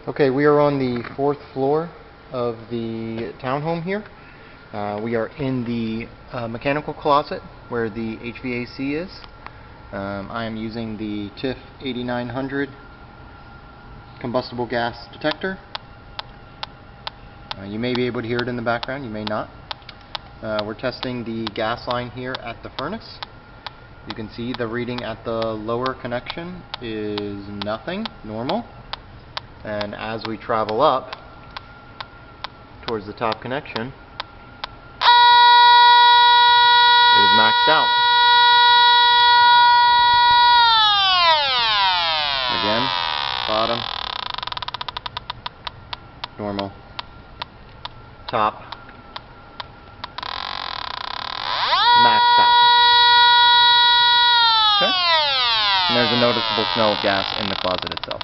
Okay, we are on the 4th floor of the townhome here. We are in the mechanical closet where the HVAC is. I am using the TIF 8900 combustible gas detector. You may be able to hear it in the background, you may not. We're testing the gas line here at the furnace. You can see the reading at the lower connection is nothing, normal. And as we travel up towards the top connection, it is maxed out. Again, bottom, normal, top, maxed out. Okay? And there's a noticeable smell of gas in the closet itself.